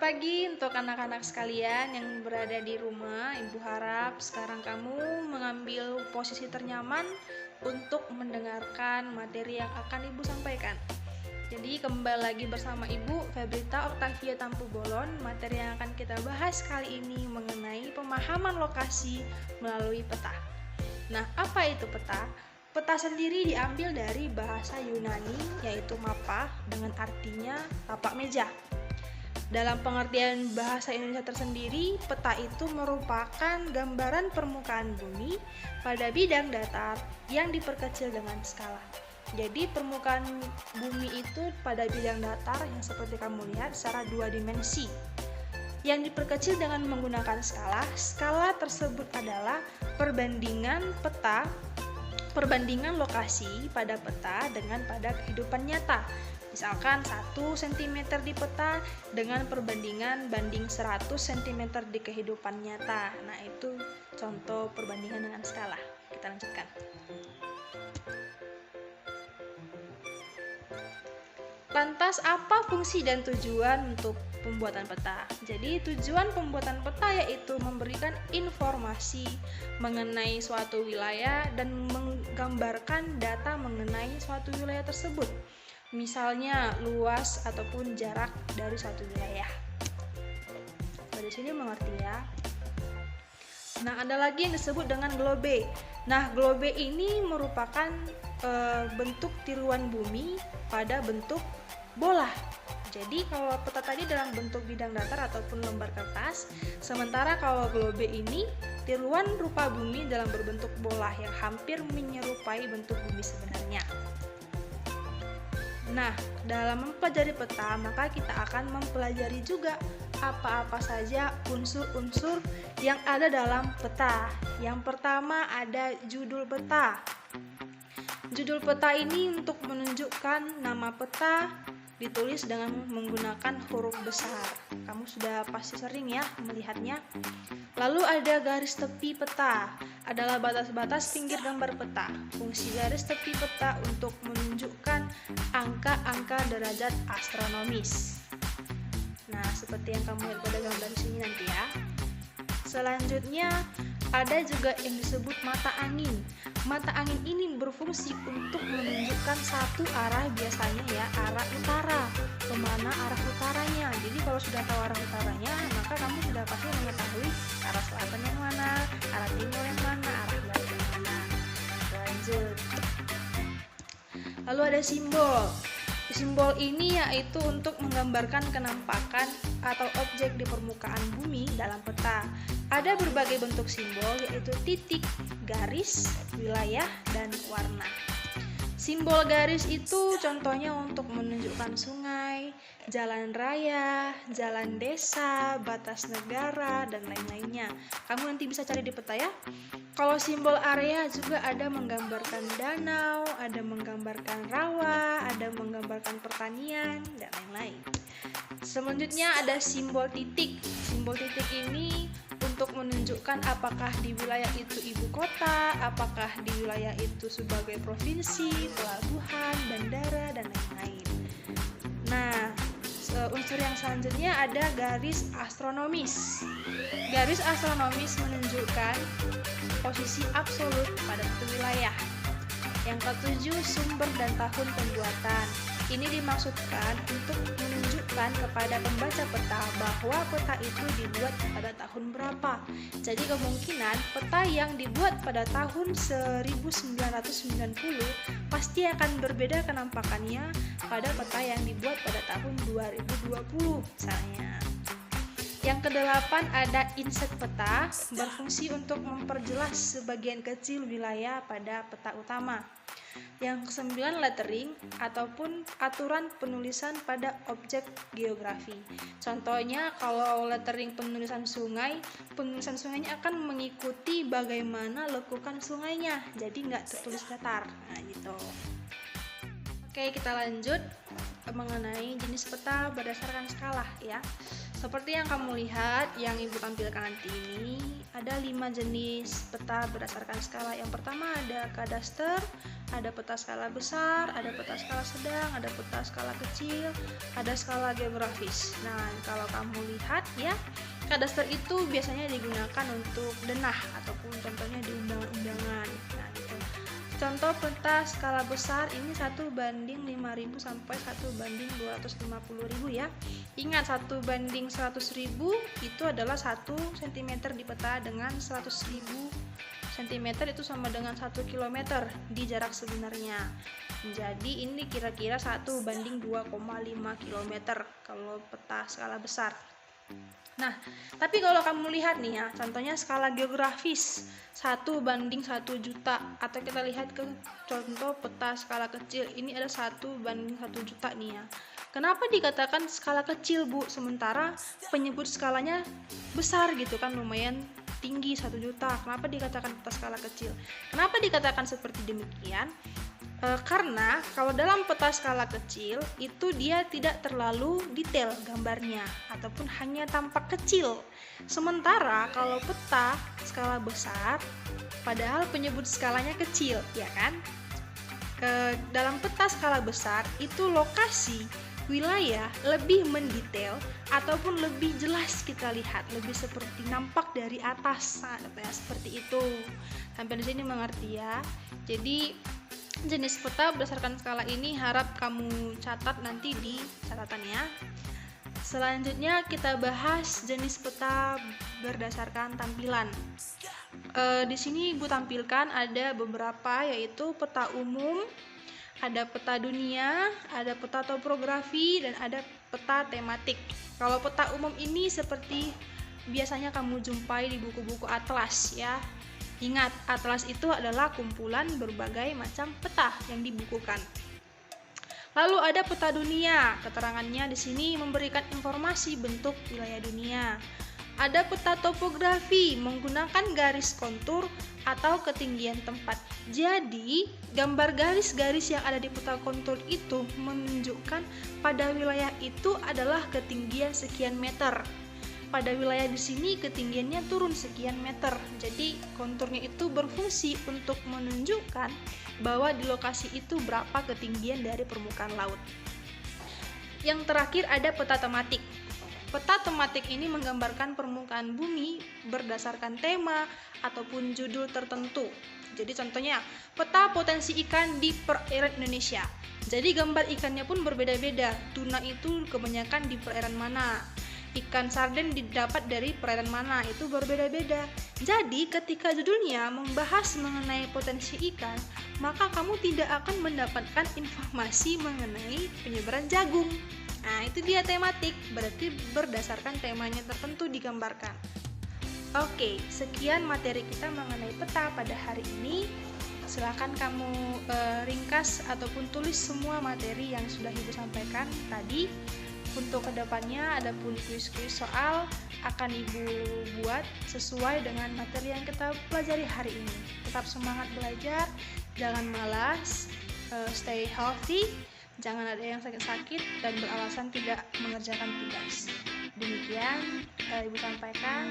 Selamat pagi untuk anak-anak sekalian yang berada di rumah. Ibu harap sekarang kamu mengambil posisi ternyaman untuk mendengarkan materi yang akan Ibu sampaikan. Jadi kembali lagi bersama Ibu Febrita Octavia Tampu Bolon. Materi yang akan kita bahas kali ini mengenai pemahaman lokasi melalui peta. Nah, apa itu peta? Peta sendiri diambil dari bahasa Yunani yaitu mapa dengan artinya tapak meja. Dalam pengertian bahasa Indonesia tersendiri, peta itu merupakan gambaran permukaan bumi pada bidang datar yang diperkecil dengan skala. Jadi permukaan bumi itu pada bidang datar yang seperti kamu lihat secara dua dimensi. Yang diperkecil dengan menggunakan skala. Skala tersebut adalah perbandingan lokasi pada peta dengan pada kehidupan nyata. Misalkan 1 cm di peta dengan perbandingan banding 100 cm di kehidupan nyata. Nah, itu contoh perbandingan dengan skala. Kita lanjutkan. Lantas, apa fungsi dan tujuan untuk pembuatan peta? Jadi, tujuan pembuatan peta yaitu memberikan informasi mengenai suatu wilayah dan menggambarkan data mengenai suatu wilayah tersebut. Misalnya luas ataupun jarak dari suatu wilayah. Pada sini mengerti ya. Nah, ada lagi yang disebut dengan globe. Nah, globe ini merupakan bentuk tiruan bumi pada bentuk bola. Jadi kalau peta tadi dalam bentuk bidang datar ataupun lembar kertas, sementara kalau globe ini tiruan rupa bumi dalam berbentuk bola yang hampir menyerupai bentuk bumi sebenarnya. Nah, dalam mempelajari peta, maka kita akan mempelajari juga apa-apa saja unsur-unsur yang ada dalam peta. Yang pertama ada judul peta. Judul peta ini untuk menunjukkan nama peta ditulis dengan menggunakan huruf besar. Kamu sudah pasti sering ya melihatnya. Lalu ada garis tepi peta, adalah batas-batas pinggir gambar peta. Fungsi garis tepi peta untuk menunjukkan angka-angka derajat astronomis. Nah, seperti yang kamu lihat pada gambar sini nanti ya. Selanjutnya ada juga yang disebut mata angin. Mata angin ini berfungsi untuk menunjukkan satu arah, biasanya ya arah utara. Kemana arah utaranya? Jadi kalau sudah tahu arah utaranya, maka kamu sudah pasti mengetahui arah selatan yang mana, arah timur yang mana, arah barat yang mana. Lanjut. Lalu ada simbol. Simbol ini yaitu untuk menggambarkan kenampakan atau objek di permukaan bumi dalam peta. Ada berbagai bentuk simbol yaitu titik, garis, wilayah, dan warna. Simbol garis itu contohnya untuk menunjukkan sungai, jalan raya, jalan desa, batas negara, dan lain-lainnya. Kamu nanti bisa cari di peta ya. Kalau simbol area juga ada menggambarkan danau, ada menggambarkan rawa, ada menggambarkan pertanian, dan lain-lain. Selanjutnya ada simbol titik. Simbol titik ini untuk menunjukkan apakah di wilayah itu ibu kota, apakah di wilayah itu sebagai provinsi, pelabuhan, bandara, dan lain-lain. Nah, unsur yang selanjutnya ada garis astronomis. Garis astronomis menunjukkan posisi absolut pada suatu wilayah. Yang ketujuh, sumber dan tahun pembuatan. Ini dimaksudkan untuk menunjukkan kepada pembaca peta bahwa peta itu dibuat pada tahun berapa. Jadi kemungkinan peta yang dibuat pada tahun 1990 pasti akan berbeda kenampakannya pada peta yang dibuat pada tahun 2020 misalnya. Yang kedelapan ada inset peta, berfungsi untuk memperjelas sebagian kecil wilayah pada peta utama. Yang kesembilan lettering ataupun aturan penulisan pada objek geografi. Contohnya kalau lettering penulisan sungainya akan mengikuti bagaimana lekukan sungainya, jadi nggak tertulis datar. Nah gitu. Oke, kita lanjut. mengenai jenis peta berdasarkan skala ya. Seperti yang kamu lihat, yang Ibu tampilkan nanti ini, ada 5 jenis peta berdasarkan skala. Yang pertama ada kadaster, ada peta skala besar, ada peta skala sedang, ada peta skala kecil, ada skala geografis. Nah, kalau kamu lihat ya, kadaster itu biasanya digunakan untuk denah ataupun contohnya di undangan-undangan. Nah, gitu. Contoh peta skala besar ini 1:5.000 sampai 1:250.000 ya. Ingat, 1:100.000 itu adalah 1 cm di peta dengan 100.000 cm itu sama dengan 1 km di jarak sebenarnya. Jadi ini kira-kira 1:2,5 km kalau peta skala besar. Nah, tapi kalau kamu lihat nih ya, contohnya skala geografis 1:1 juta, atau kita lihat ke contoh peta skala kecil, ini ada 1:1 juta nih ya. Kenapa dikatakan skala kecil, Bu? Sementara penyebut skalanya besar gitu kan, lumayan tinggi 1 juta. Kenapa dikatakan peta skala kecil? Kenapa dikatakan seperti demikian? Karena kalau dalam peta skala kecil itu dia tidak terlalu detail gambarnya ataupun hanya tampak kecil. Sementara kalau peta skala besar, padahal penyebut skalanya kecil, ya kan? Dalam peta skala besar itu lokasi wilayah lebih mendetail ataupun lebih jelas kita lihat, lebih seperti nampak dari atas. Nah, seperti itu. Sampai di sini mengerti ya. Jadi jenis peta berdasarkan skala ini harap kamu catat nanti di catatannya. Selanjutnya kita bahas jenis peta berdasarkan tampilan. Di sini Ibu tampilkan ada beberapa, yaitu peta umum, ada peta dunia, ada peta topografi, dan ada peta tematik. Kalau peta umum ini seperti biasanya kamu jumpai di buku-buku atlas ya. Ingat, atlas itu adalah kumpulan berbagai macam peta yang dibukukan. Lalu ada peta dunia, keterangannya di sini memberikan informasi bentuk wilayah dunia. Ada peta topografi, menggunakan garis kontur atau ketinggian tempat. Jadi, gambar garis-garis yang ada di peta kontur itu menunjukkan pada wilayah itu adalah ketinggian sekian meter. Pada wilayah di sini ketinggiannya turun sekian meter. Jadi konturnya itu berfungsi untuk menunjukkan bahwa di lokasi itu berapa ketinggian dari permukaan laut. Yang terakhir ada peta tematik. Peta tematik ini menggambarkan permukaan bumi berdasarkan tema ataupun judul tertentu. Jadi contohnya peta potensi ikan di perairan Indonesia. Jadi gambar ikannya pun berbeda-beda. Tuna itu kebanyakan di perairan mana? Ikan sarden didapat dari perairan mana, itu berbeda-beda. Jadi ketika judulnya membahas mengenai potensi ikan, maka kamu tidak akan mendapatkan informasi mengenai penyebaran jagung. Nah, itu dia tematik, berarti berdasarkan temanya tertentu digambarkan. Oke, sekian materi kita mengenai peta pada hari ini. Silakan kamu ringkas ataupun tulis semua materi yang sudah Ibu sampaikan tadi. Untuk kedepannya ada pun kuis-kuis soal akan Ibu buat sesuai dengan materi yang kita pelajari hari ini. Tetap semangat belajar, jangan malas, stay healthy, jangan ada yang sakit-sakit dan beralasan tidak mengerjakan tugas. Demikian Ibu sampaikan.